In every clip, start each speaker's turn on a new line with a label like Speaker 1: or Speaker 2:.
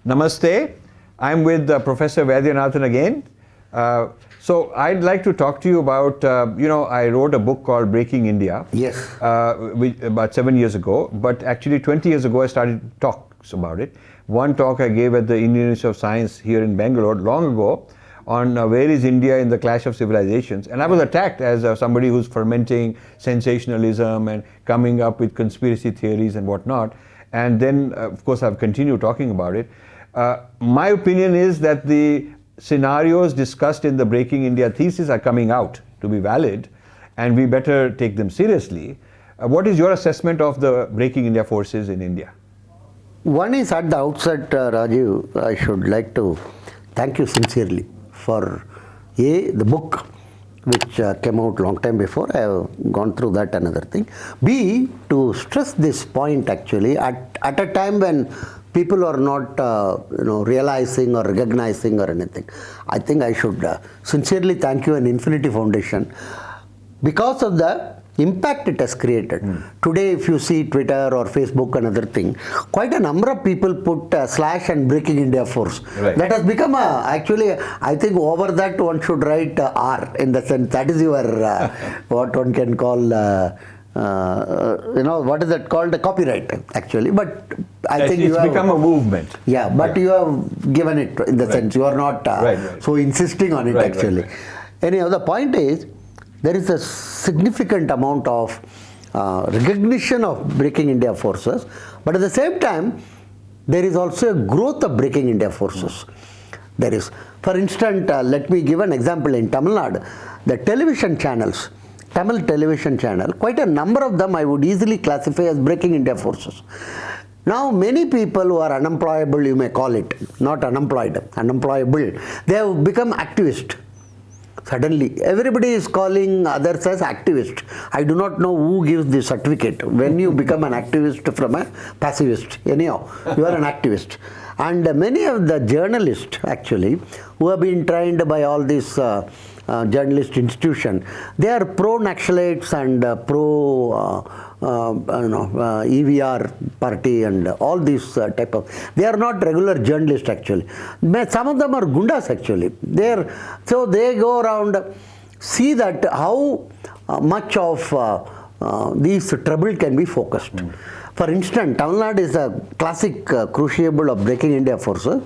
Speaker 1: Namaste. I'm with Professor Vaidyanathan again. So I'd like to talk to you about, I wrote a book called Breaking India.
Speaker 2: Yes.
Speaker 1: About 7 years ago, but actually 20 years ago I started talks about it. One talk I gave at the Indian Institute of Science here in Bangalore long ago on where is India in the clash of civilizations, and I was attacked as somebody who's fermenting sensationalism and coming up with conspiracy theories and whatnot. And then of course I've continued talking about it. My opinion is that the scenarios discussed in the Breaking India thesis are coming out to be valid, and we better take them seriously. What is your assessment of the Breaking India forces in India?
Speaker 2: One is at the outset, Rajiv, I should like to thank you sincerely for A, the book which came out long time before. I have gone through that, another thing. B, to stress this point actually at a time when people are not realizing or recognizing or anything. I think I should sincerely thank you and Infinity Foundation because of the impact it has created. Today if you see Twitter or Facebook and other thing, quite a number of people put slash and Breaking India Force.
Speaker 1: Right.
Speaker 2: That has become actually, I think over that one should write R, in the sense that is your what one can call what is that called, a copyright actually, but I think
Speaker 1: it's become a movement.
Speaker 2: Yeah, but you have given it in the sense you are not so insisting on it actually. Anyhow, the point is there is a significant amount of recognition of Breaking India forces, but at the same time there is also a growth of Breaking India forces. There is, for instance, let me give an example. In Tamil Nadu, the television channels, Tamil television channel, quite a number of them I would easily classify as Breaking India forces. Now many people who are unemployable, you may call it, not unemployed, unemployable, they have become activists. Suddenly, everybody is calling others as activist. I do not know who gives the certificate. When you become an activist from a pacifist, anyhow, you are an activist. And many of the journalists actually, who have been trained by all these journalist institution, they are pro-Naxalites and EVR party and all these type of, they are not regular journalists actually. Some of them are gundas actually. So they go around, see that how much of these trouble can be focused. For instance, Tamil Nadu is a classic crucible of Breaking India forces.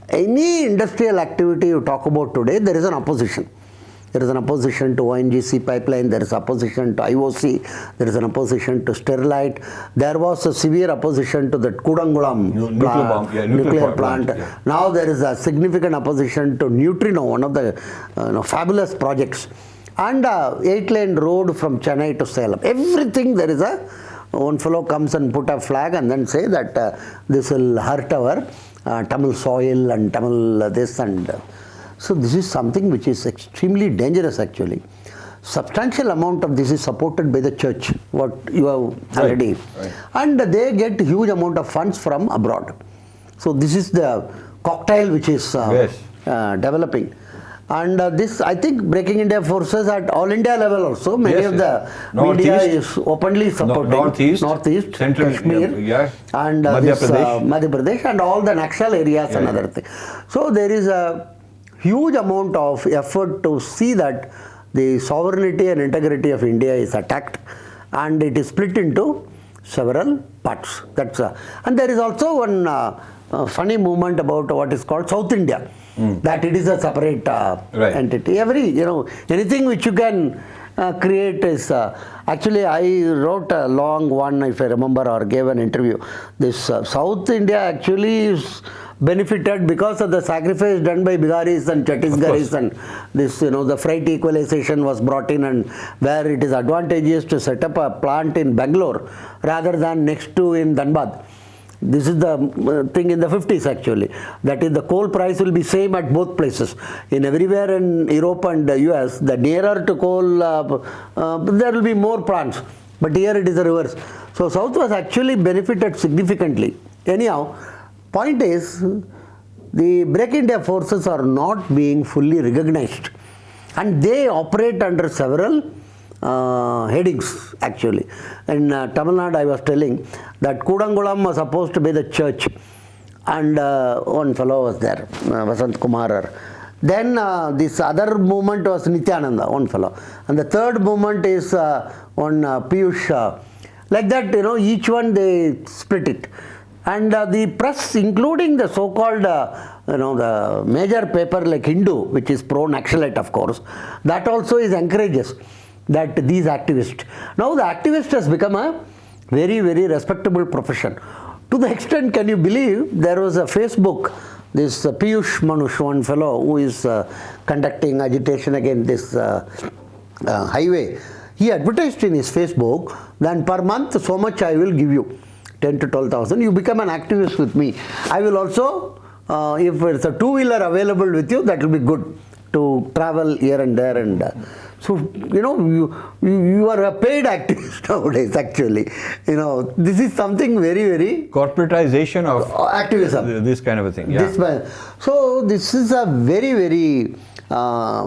Speaker 2: Any industrial activity you talk about today, there is an opposition. There is an opposition to ONGC pipeline, there is opposition to IOC, there is an opposition to Sterlite, there was a severe opposition to the Kudangulam nuclear plant. Yeah. Now there is a significant opposition to Neutrino, one of the fabulous projects, and 8-lane road from Chennai to Salem. Everything there is one fellow comes and put a flag and then say that this will hurt our Tamil soil and Tamil this and... So this is something which is extremely dangerous actually. Substantial amount of this is supported by the church, what you have already. Right. And they get huge amount of funds from abroad. So this is the cocktail which is developing. And this, I think, Breaking India forces at all India level also, many of the media is openly supporting. Northeast,
Speaker 1: Central,
Speaker 2: Kashmir, and Madhya Pradesh and all the Naxal areas and other things. So there is a huge amount of effort to see that the sovereignty and integrity of India is attacked, and it is split into several parts. That's and there is also one funny movement about what is called South India, that it is a separate entity. Anything which you can create is actually I wrote a long one, if I remember, or gave an interview. This South India actually is benefited because of the sacrifice done by Biharis and Chhattisgarhis, and this, the freight equalization was brought in, and where it is advantageous to set up a plant in Bangalore rather than next to in Dhanbad. This is the thing in the 50s actually. That is, the coal price will be same at both places. In everywhere in Europe and the US, the nearer to coal, there will be more plants. But here it is the reverse. So South was actually benefited significantly. Anyhow, point is, the Break India forces are not being fully recognized, and they operate under several headings actually. In Tamil Nadu, I was telling that Kudangulam was supposed to be the church. and one fellow was there, Vasant Kumar. Then this other movement was Nityananda, one fellow. And the third movement is one Piyush. Like that, each one they split it. And the press, including the so-called, the major paper like Hindu, which is pro-Naxalite, of course, that also is encourages that these activists. Now the activist has become a very, very respectable profession. To the extent, can you believe, there was a Facebook, this Piyush Manush, one fellow who is conducting agitation against this highway. He advertised in his Facebook, then per month so much I will give you, 10 to 12,000. You become an activist with me. I will also, if it's a two-wheeler available with you, that will be good to travel here and there. And so, you are a paid activist nowadays, actually. This is something very, very...
Speaker 1: Corporatization of
Speaker 2: activism.
Speaker 1: This kind of a thing, yeah.
Speaker 2: So, this is a very, very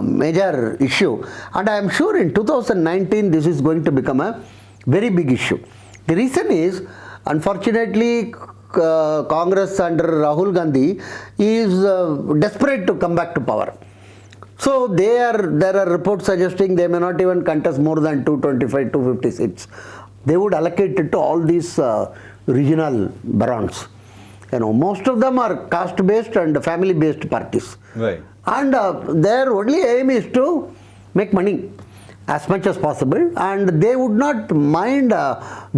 Speaker 2: major issue. And I am sure in 2019, this is going to become a very big issue. The reason is, unfortunately, Congress under Rahul Gandhi is desperate to come back to power. So there are reports suggesting they may not even contest more than 225, 250 seats. They would allocate it to all these regional barons. Most of them are caste-based and family-based parties.
Speaker 1: Right.
Speaker 2: And their only aim is to make money as much as possible, and they would not mind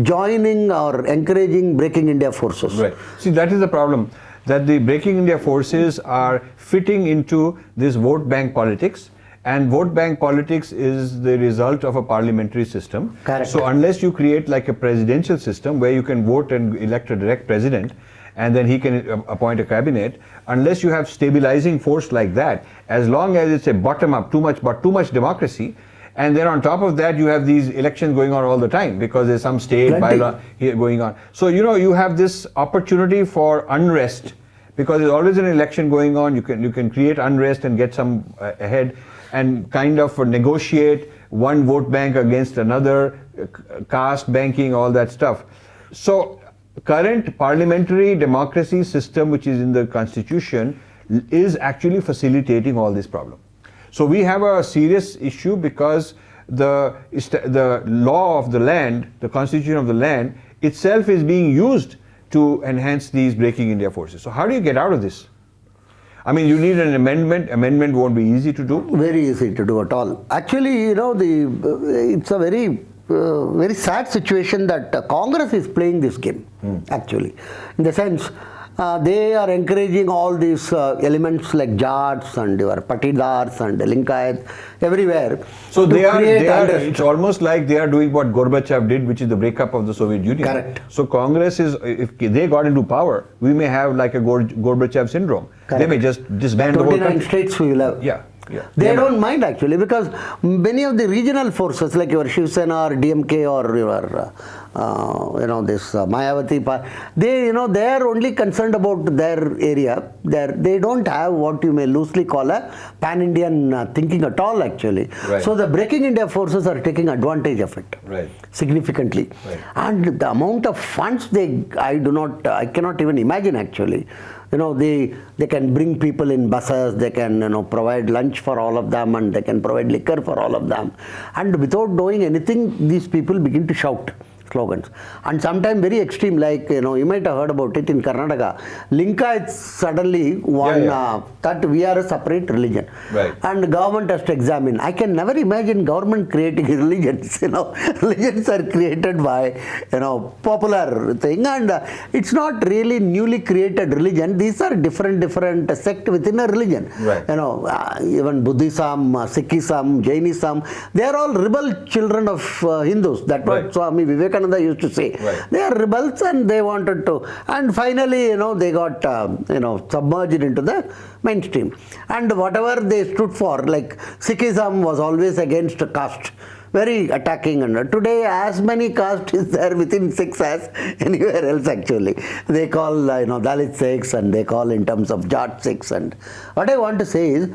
Speaker 2: joining or encouraging Breaking India forces.
Speaker 1: Right. See, that is the problem, that the Breaking India forces are fitting into this vote bank politics, and vote bank politics is the result of a parliamentary system.
Speaker 2: Correct.
Speaker 1: So unless you create like a presidential system where you can vote and elect a direct president, and then he can appoint a cabinet, unless you have stabilizing force like that, as long as it's a bottom-up, too much democracy, and then on top of that you have these elections going on all the time because there's some state bylaw here going on. So you have this opportunity for unrest because there's always an election going on. You can create unrest and get some ahead and kind of negotiate one vote bank against another, caste banking, all that stuff. So current parliamentary democracy system, which is in the constitution, is actually facilitating all this problem. So we have a serious issue because the law of the land, the constitution of the land itself is being used to enhance these Breaking India forces. So how do you get out of this? I mean, you need an amendment. Amendment won't be easy to do.
Speaker 2: Very easy to do at all. Actually, it's a very very sad situation that Congress is playing this game, actually. In the sense, they are encouraging all these elements like Jats and your Patidars and linkage everywhere.
Speaker 1: So it's almost like they are doing what Gorbachev did, which is the breakup of the Soviet Union.
Speaker 2: Correct.
Speaker 1: So Congress is, if they got into power, we may have like a Gorbachev syndrome.
Speaker 2: Correct.
Speaker 1: They may just disband the whole country.
Speaker 2: 29 states we will have.
Speaker 1: Yeah.
Speaker 2: They don't mind actually, because many of the regional forces like your Shiv Sena or DMK or your this Mayawati part, they are only concerned about their area. They don't have what you may loosely call a pan-Indian thinking at all actually.
Speaker 1: Right.
Speaker 2: So the Breaking India forces are taking advantage of it,
Speaker 1: right,
Speaker 2: significantly.
Speaker 1: Right.
Speaker 2: And the amount of funds I cannot even imagine actually. They can bring people in buses, they can provide lunch for all of them, and they can provide liquor for all of them. And without doing anything, these people begin to shout slogans. And sometimes very extreme, like, you might have heard about it in Karnataka. Linkage suddenly won that we are a separate religion.
Speaker 1: Right.
Speaker 2: And government has to examine. I can never imagine government creating religions. Religions are created by, popular thing. And it's not really newly created religion. These are different sect within a religion.
Speaker 1: Right.
Speaker 2: Even Buddhism, Sikhism, Jainism, they are all rebel children of Hindus. That's what Swami Vivekananda used to say.
Speaker 1: Right.
Speaker 2: They are rebels and they wanted to, and finally they got submerged into the mainstream, and whatever they stood for, like Sikhism was always against caste, very attacking, and today as many castes is there within Sikhs as anywhere else actually. They call Dalit Sikhs and they call in terms of Jat Sikhs. And what I want to say is,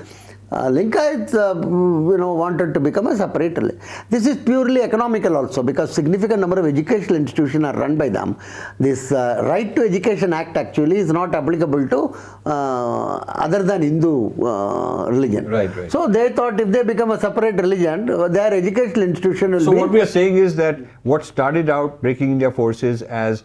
Speaker 2: Linkage, wanted to become a separate religion. This is purely economical also, because significant number of educational institutions are run by them. This Right to Education Act actually is not applicable to other than Hindu religion.
Speaker 1: Right, right.
Speaker 2: So they thought if they become a separate religion, their educational institution will be...
Speaker 1: So what we are saying is that what started out Breaking India Forces as,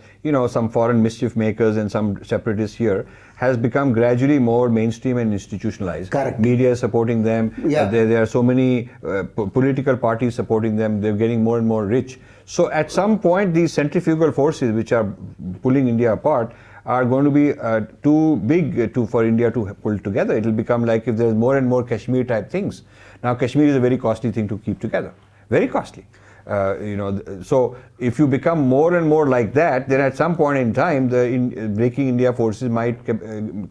Speaker 1: some foreign mischief makers and some separatists here, has become gradually more mainstream and institutionalized.
Speaker 2: Correct.
Speaker 1: Media is supporting them.
Speaker 2: Yeah.
Speaker 1: There are so many political parties supporting them. They're getting more and more rich. So at some point, these centrifugal forces which are pulling India apart are going to be too big for India to pull together. It will become like if there's more and more Kashmir type things. Now Kashmir is a very costly thing to keep together. Very costly. So if you become more and more like that, then at some point in time, the Breaking India forces might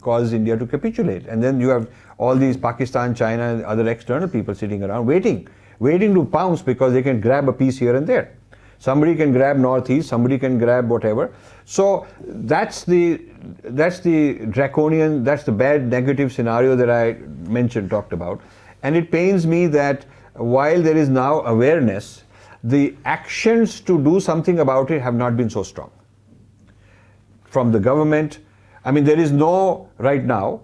Speaker 1: cause India to capitulate. And then you have all these Pakistan, China, and other external people sitting around waiting to pounce because they can grab a piece here and there. Somebody can grab Northeast, somebody can grab whatever. So that's the draconian, that's the bad negative scenario that I talked about. And it pains me that while there is now awareness, the actions to do something about it have not been so strong. From the government, there is no, right now,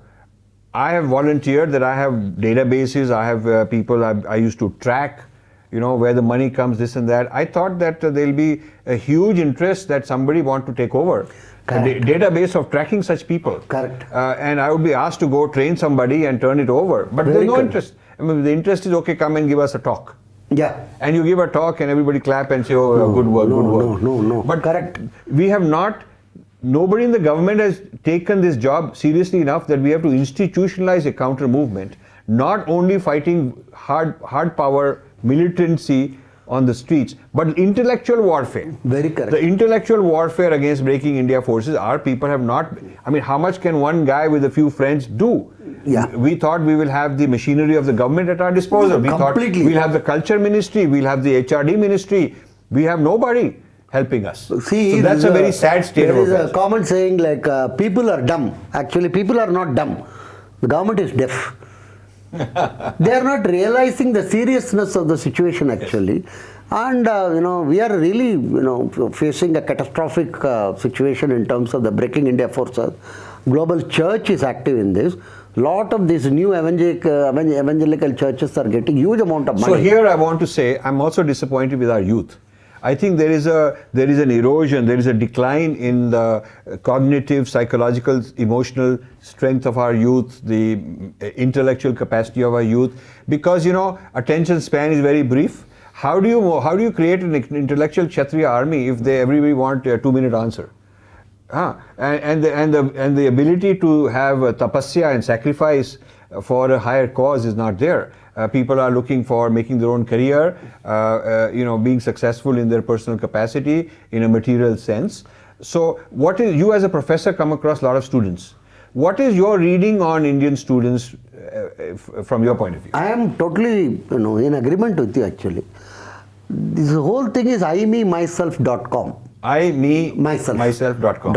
Speaker 1: I have volunteered that I have databases, I have people I used to track, where the money comes, this and that. I thought that there'll be a huge interest that somebody want to take over a database of tracking such people.
Speaker 2: Correct.
Speaker 1: And I would be asked to go train somebody and turn it over. But there's no interest. The interest is, okay, come and give us a talk.
Speaker 2: Yeah.
Speaker 1: And you give a talk and everybody clap and say, oh, good work, good work.
Speaker 2: No.
Speaker 1: But
Speaker 2: correct.
Speaker 1: We have not, nobody in the government has taken this job seriously enough that we have to institutionalize a counter movement, not only fighting hard power militancy on the streets, but intellectual warfare.
Speaker 2: Very correct.
Speaker 1: The intellectual warfare against Breaking India forces, our people have not, how much can one guy with a few friends do?
Speaker 2: Yeah.
Speaker 1: We thought we will have the machinery of the government at our disposal. We
Speaker 2: Completely.
Speaker 1: thought we'll have the culture ministry, we'll have the HRD ministry. We have nobody helping us.
Speaker 2: See,
Speaker 1: so that's a very sad state of affairs.
Speaker 2: There is a common saying like, people are dumb. Actually, people are not dumb. The government is deaf. They are not realizing the seriousness of the situation actually. Yes. And we are really facing a catastrophic situation in terms of the Breaking India forces. Global Church is active in this. Lot of these new evangelical churches are getting huge amount of money.
Speaker 1: So here I want to say I'm also disappointed with our youth. I think there is an erosion, there is a decline in the cognitive, psychological, emotional strength of our youth, the intellectual capacity of our youth, because attention span is very brief. How do you create an intellectual Kshatriya army if everybody want a 2-minute answer? And the ability to have a tapasya and sacrifice for a higher cause is not there. People are looking for making their own career, being successful in their personal capacity in a material sense. So you as a professor come across a lot of students. What is your reading on Indian students from your point of view?
Speaker 2: I am totally in agreement with you actually. This whole thing is imemyself.com.
Speaker 1: myself.com.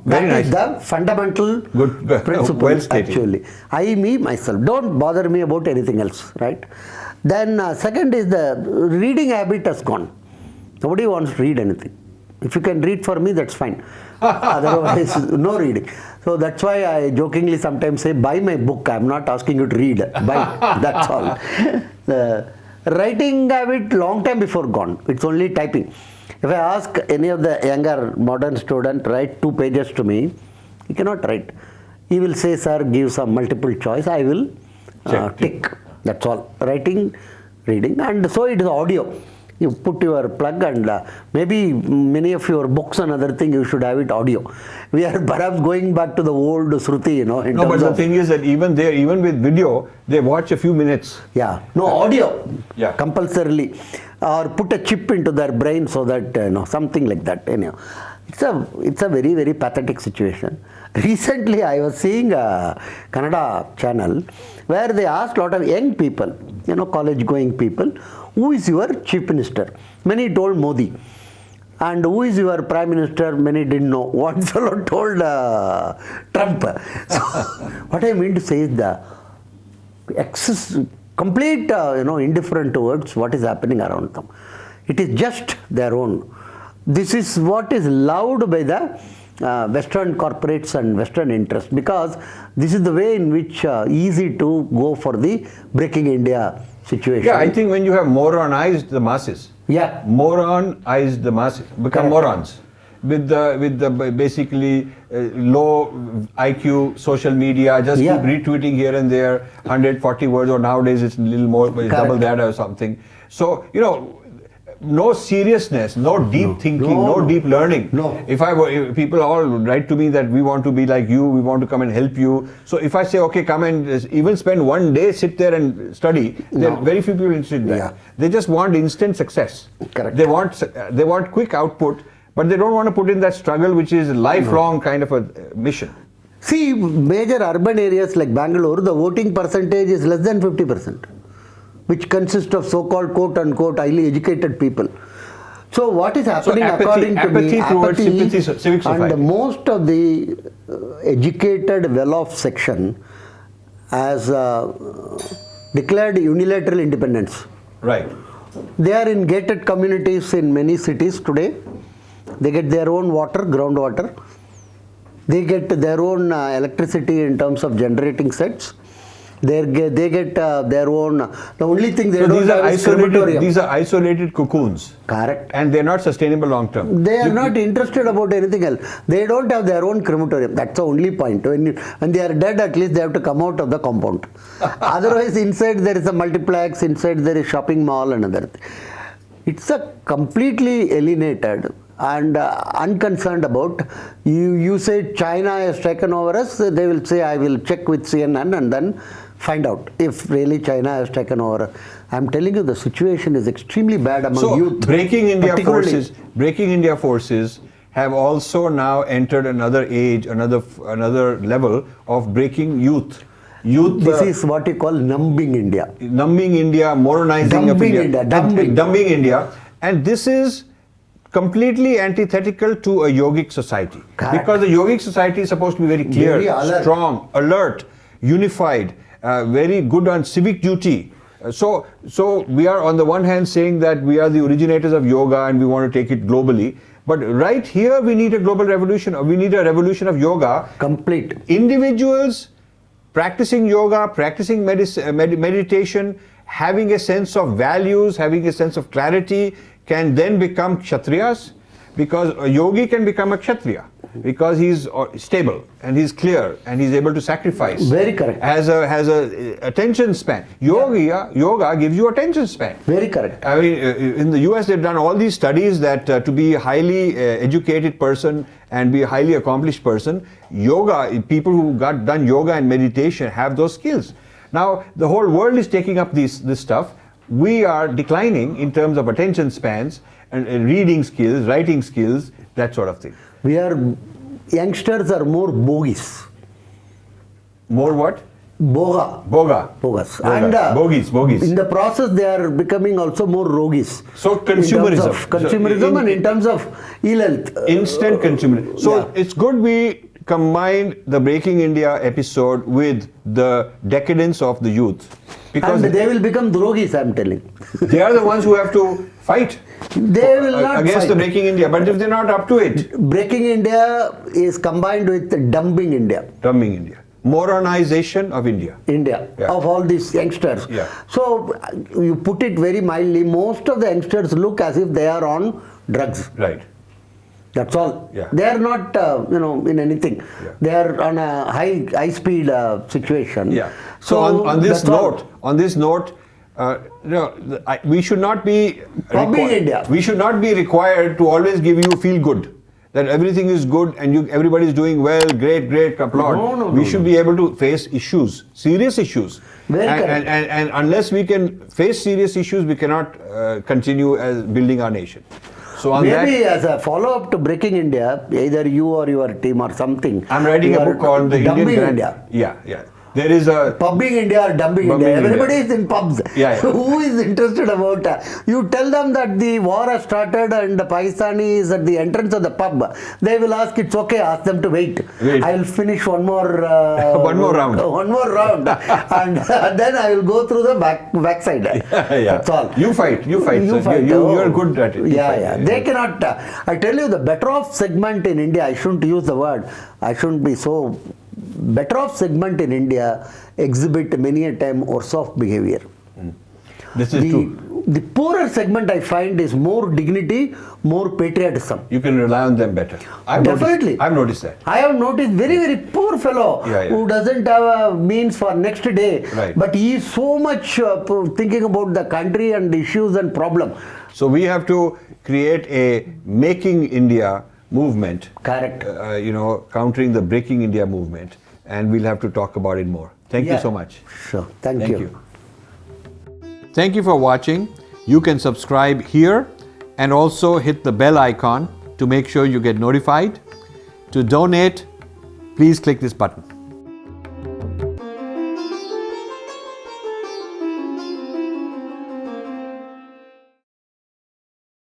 Speaker 2: That
Speaker 1: nice.
Speaker 2: is the fundamental principle
Speaker 1: well stated.
Speaker 2: actually. I, me, myself. Don't bother me about anything else, right? Then second is the reading habit has gone. Nobody wants to read anything. If you can read for me, that's fine. Otherwise, no reading. So that's why I jokingly sometimes say, buy my book. I'm not asking you to read. Buy. That's all. The writing habit long time before gone. It's only typing. If I ask any of the younger modern student write 2 pages to me, he cannot write. He will say, sir, give some multiple choice. I will tick. That's all. Writing, reading, and so it is audio. You put your plug and maybe many of your books and other thing you should have it audio. We are perhaps going back to the old Shruti,
Speaker 1: No, but the thing is that even with video, they watch a few minutes.
Speaker 2: Yeah. No, audio.
Speaker 1: Yeah.
Speaker 2: Compulsorily. Or put a chip into their brain so that, something like that. Anyhow. It's a very, very pathetic situation. Recently, I was seeing a Kannada channel where they asked a lot of young people, college-going people, who is your chief minister? Many told Modi. And who is your prime minister? Many didn't know. One fellow told Trump. So, what I mean to say is complete, indifferent towards what is happening around them. It is just their own. This is what is loved by the Western corporates and Western interests, because this is the way in which easy to go for the breaking India situation.
Speaker 1: Yeah, I think when you have moronized the masses, moronized the masses, become morons. With the basically low IQ social media, just keep retweeting here and there, 140 words, or nowadays it's a little more, it's double that or something. So, no seriousness, no deep thinking, no deep learning. If people all write to me that we want to be like you, we want to come and help you. So if I say, okay, come and even spend one day, sit there and study, there are very few people interested in that. They just want instant success.
Speaker 2: Correct.
Speaker 1: They want quick output, but they don't want to put in that struggle, which is lifelong kind of a mission.
Speaker 2: See, major urban areas like Bangalore, the voting percentage is less than 50%, which consists of so-called quote-unquote highly educated people. So what is happening, according to me, apathy,
Speaker 1: civic society.
Speaker 2: And most of the educated, well-off section has declared unilateral independence.
Speaker 1: Right.
Speaker 2: They are in gated communities in many cities today. They get their own water, groundwater. They get their own electricity in terms of generating sets. They get their own. The only thing they don't have is crematorium.
Speaker 1: These are isolated cocoons.
Speaker 2: Correct.
Speaker 1: And they're not sustainable long term.
Speaker 2: They are not interested about anything else. They don't have their own crematorium. That's the only point. When they are dead, at least they have to come out of the compound. Otherwise, inside there is a multiplex. Inside there is shopping mall and other thing. It's a completely alienated and unconcerned about. You say China has taken over us, they will say I will check with CNN and then find out if really China has taken over. I'm telling you, the situation is extremely bad among youth.
Speaker 1: Breaking India forces have also now entered another age, another level of breaking youth.
Speaker 2: This is what you call numbing India.
Speaker 1: Numbing India, moronizing of India. Dumbing India. And this is completely antithetical to a yogic society.
Speaker 2: Correct.
Speaker 1: Because the yogic society is supposed to be very clear, strong, alert, unified, very good on civic duty. So we are on the one hand saying that we are the originators of yoga and we want to take it globally. But right here we need a global revolution. We need a revolution of yoga.
Speaker 2: Complete.
Speaker 1: Individuals practicing yoga, practicing meditation, having a sense of values, having a sense of clarity, can then become kshatriyas, because a yogi can become a kshatriya because he's stable and he's clear and he's able to sacrifice.
Speaker 2: Very correct.
Speaker 1: Has a attention span. Yoga gives you attention span.
Speaker 2: Very correct.
Speaker 1: I mean, in the US they've done all these studies that to be a highly educated person and be a highly accomplished person, people who got done yoga and meditation have those skills. Now the whole world is taking up this stuff. We are declining in terms of attention spans and reading skills, writing skills, that sort of thing.
Speaker 2: Youngsters are more bogies.
Speaker 1: More what?
Speaker 2: Bogas.
Speaker 1: And bogies.
Speaker 2: In the process, they are becoming also more rogues.
Speaker 1: So consumerism.
Speaker 2: Consumerism and in terms of ill health.
Speaker 1: Instant consumerism. So it's good we combined the Breaking India episode with the decadence of the youth. Because
Speaker 2: and they will become drogis, I'm telling.
Speaker 1: They are the ones who have to fight.
Speaker 2: They will not
Speaker 1: against
Speaker 2: fight.
Speaker 1: The Breaking India. But if they're not up to it.
Speaker 2: Breaking India is combined with dumbing India.
Speaker 1: Dumbing India. Moronization of India.
Speaker 2: Of all these youngsters.
Speaker 1: Yeah.
Speaker 2: So you put it very mildly, most of the youngsters look as if they are on drugs.
Speaker 1: Right.
Speaker 2: That's all.
Speaker 1: Yeah.
Speaker 2: They are not, in anything.
Speaker 1: Yeah.
Speaker 2: They are on a high speed situation.
Speaker 1: Yeah. So on this note, we should not be
Speaker 2: India.
Speaker 1: We should not be required to always give you feel good. That everything is good and everybody is doing well, great, applaud. We should be able to face issues, serious issues. And unless we can face serious issues, we cannot continue as building our nation. So on
Speaker 2: maybe as a follow-up to Breaking India, either you or your team or something.
Speaker 1: I'm writing a book called The Indian
Speaker 2: India.
Speaker 1: Yeah. There is a
Speaker 2: Pubbing India or dumping
Speaker 1: Pubbing
Speaker 2: India.
Speaker 1: India.
Speaker 2: Everybody is in pubs.
Speaker 1: Yeah, yeah.
Speaker 2: Who is interested about? You tell them that the war has started and the Pakistani is at the entrance of the pub. They will ask, it's okay, ask them to wait. I will finish one more
Speaker 1: one more round.
Speaker 2: One more round. And then I will go through the backside.
Speaker 1: Yeah.
Speaker 2: That's all.
Speaker 1: You fight.
Speaker 2: You
Speaker 1: sir.
Speaker 2: fight.
Speaker 1: You are good at it. You
Speaker 2: Yeah,
Speaker 1: fight.
Speaker 2: yeah. They cannot. I tell you, the better off segment in India, I shouldn't use the word. I shouldn't be so. Better off segment in India exhibit many a time worse off behavior.
Speaker 1: This is true.
Speaker 2: The poorer segment I find is more dignity, more patriotism.
Speaker 1: You can rely on them better.
Speaker 2: Definitely.
Speaker 1: I've noticed that.
Speaker 2: I have noticed very, very poor fellow who doesn't have a means for next day.
Speaker 1: Right.
Speaker 2: But he is so much thinking about the country and issues and problem.
Speaker 1: So we have to create a making India movement.
Speaker 2: Correct.
Speaker 1: Countering the breaking India movement. And we'll have to talk about it more. Thank you so much.
Speaker 2: Sure. Thank you.
Speaker 1: Thank you for watching. You can subscribe here and also hit the bell icon to make sure you get notified. To donate, please click this button.